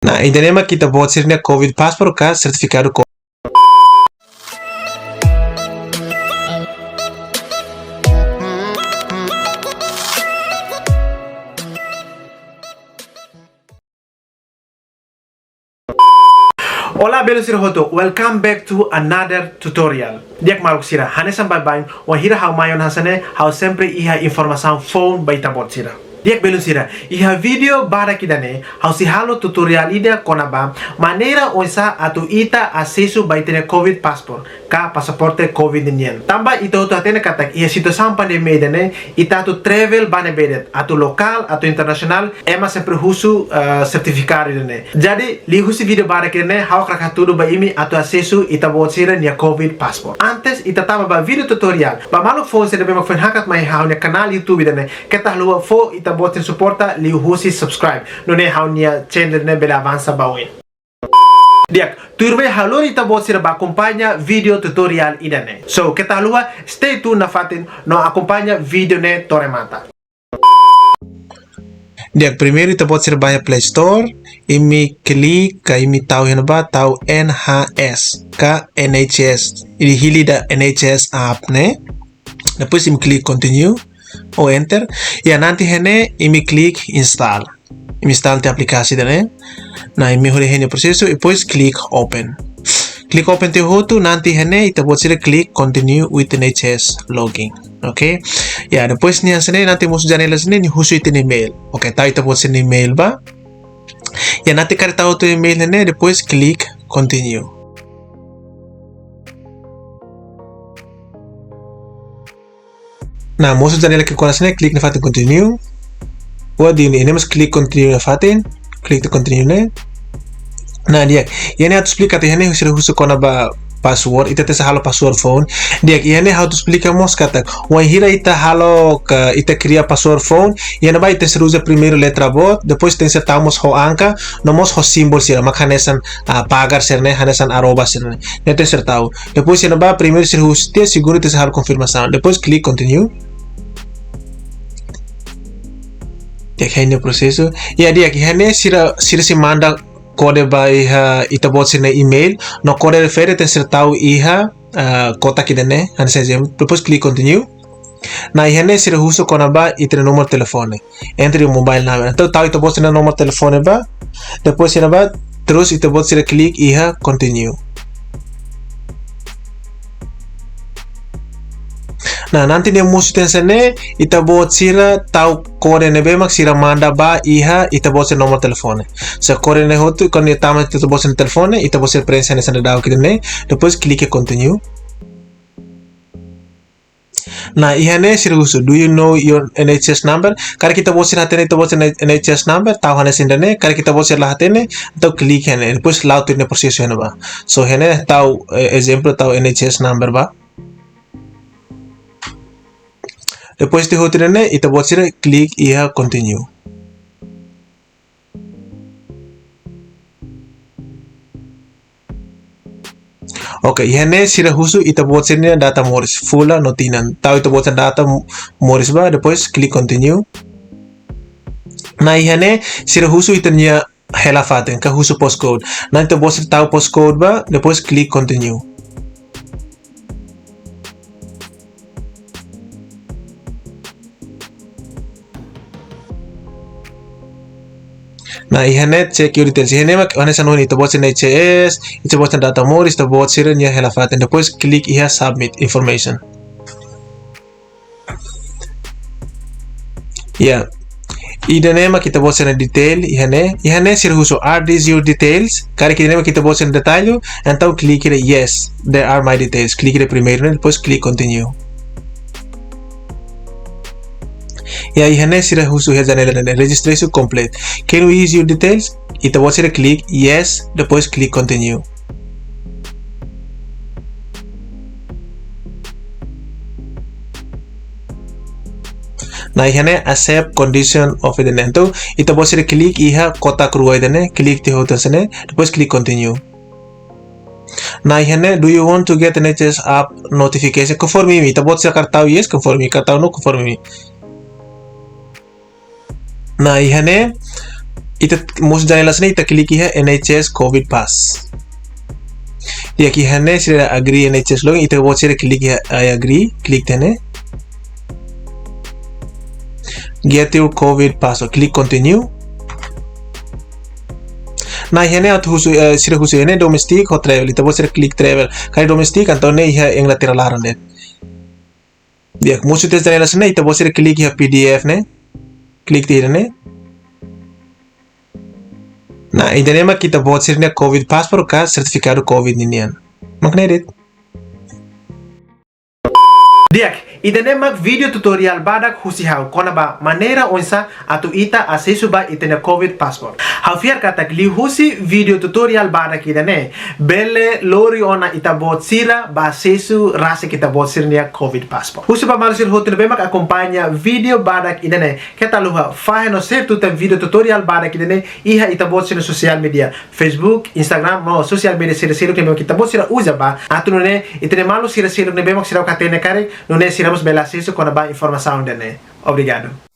Nah, ini mah kita buat sirnya COVID passport ka sertifikado COVID. Hola belo sira hoto, welcome back to another tutorial. Diak maluk sira, hane sampai bain, wainhira how mayon hasane, how sempre iha informação phone baita bot sira. Diak belo sira, iha video badak idane, how si halo tutorial ida konaba, maneira oinsa atau ITA ASESU baitene Covid passport, ka pasaporte Covid ninian. Tamba ito to atene katak, iha Situasaun Pandemia idane, ita tu travel bane bedet, atau lokal atau internasional, ema sempre husu certifikado idane. Jadi, li husi video badak idane, how krakatudo ba imi atau ASESU ita bot sira nia Covid passport. Antes ita tamba ba video tutorial, ba maluk phone sira be makfen hakat mai how nia kanal YouTube idane, ketah luwa fo ita botin suporta li husi subscribe nune how nia channel ne bela avanza bawin. Diak, turbe halori ita bot sira ba acompanha video tutorial idane. So, ketah luwa stay tuned na fatin no acompanha video ne toremata. Diak, primeiro ita bot sira ba Play Store, imi klik ka imi tahu yana ba tahu NHS ka NHS. Ini hili da NHS app ne. Depois imi klik continue ou enter. Ya nanti hene imi klik install. Imi install te aplikasi dane. Na imi hore hene proseso e depois klik open. Klik open te hotu nanti hene ita bot sira klik continue with NHS login. Okay? Ya depois niya sene nanti musu janela sene ni husu itin email. Okay, tahu ita bot sira email ba? Ya nanti kari tahu tu email hene depois klik continue. Nah, musu janela ke kona sene klik na fatin continue. Wadi ini mas klik continue na fatin, klik to continue ne. Nah, dia ini harus explicar ini husu kona ba password ita te halo password phone. Dia ini harus explicar mos katak wainhira ita halo ka ita cria password phone. Yana ba ita seruza primeiro letra bot, depois tem setamos ho anka, no mos ho simbol sira makanesan pagar serne hanesan arroba serne. Nete sertau. Depois yana ba primeiro ser hustia seguro te halo confirmação. Depois klik continue. Dia kayaknya proseso. Ya dia kayaknya sira si manda kode ba iha ita bot sirna email no kode refere te sertau iha kota kidane hanse jem depois klik continue. Na ihane sira husu kona ba itra nomor telefone entre mobile number então tau ita bot sirna nomor telefone ba depois sira ba terus ita bot sira klik iha continue. Nah, nanti dia musu tensene ita bot sira tau kode ne bemak sira manda ba iha ita bot sira nomor telefone. So kode ne hotu kon ni tama ita bot sira telefone ita bot sira prensa ne sanda daw kidene depois klik continue. Nah, iha ne sira husu do you know your NHS number? Kare kita bot sira hatene ita bot sira NHS number tau hane sindane kare kita bot sira hatene tau klik hane depois laut ne proseso hane ba. So hane tau exemplo tau NHS number ba. Depois de rotirane, ita bot sira klik iha continue. Okay, ihane sira husu ita bot sira data moris fula notinan. Tahu ita bot sira data moris ba, depois klik continue. Na ihane sira husu ita nya hela faten ka husu postcode. Na ita bot sira tahu postcode ba, depois klik continue. Nah, ihane check your details. Ihane mak ane sanoni ito bot sira NHS, ito bot sira data moris, ito bot sira nya hela faten. Depois klik iha submit information. Ya. Idane mak kita bot sira detail ihane sira husu are these your details? Kare kita mak kita bot sira detalhe, então klik ira yes, there are my details. Klik ira primeiro, depois klik continue. Ya ihane sira husu he janela ne registration complete. Can we use your details? Ita bot sira klik yes, depois klik continue. Na ihane accept condition of the então ita bot sira klik iha kota krua idane klik te hotan sene depois klik continue. Na ihane do you want to get NHS app notification? Conforme mi ita bot sira kartau yes, conforme kartau no conforme mi. Nah, ihane ita mus janela sene ita klik iha NHS COVID pass. Dia ki hane sira agree NHS log ita bot sira klik iha I agree, klik tene. Get your COVID passport, klik continue. Nah hene at husu sira husu hene domestic hot travel ita bot sira klik travel. Kali domestic antone iha Inglaterra laran det. Dia musu tes janela sene ita bot sira klik iha PDF ne. Klik tira ne. Nah, ini mah kita buat sirnya COVID passport ka Certifikadu Covid ninian. Makna edit. Diak, itene mak video tutorial badak husi hau kona ba MANEIRA oinsa atau ITA ASESU ba itene COVID passport. Hau fiar katak li husi video tutorial badak itene bele lori ona ita buat sira ba ASESU rasa kita buat sirnya COVID passport. Husu ba malusir hotel be mak akompanya video badak itene kita luha faheno share tuta video tutorial badak itene iha ita buat sirnya sosial media Facebook, Instagram, no sosial media sira-sira ke kita buat sira uza ba atu nune itene malu sira-sira ne be mak sira katene kare nune siramos bela ASESU kona ba informasaun dene. Obrigado.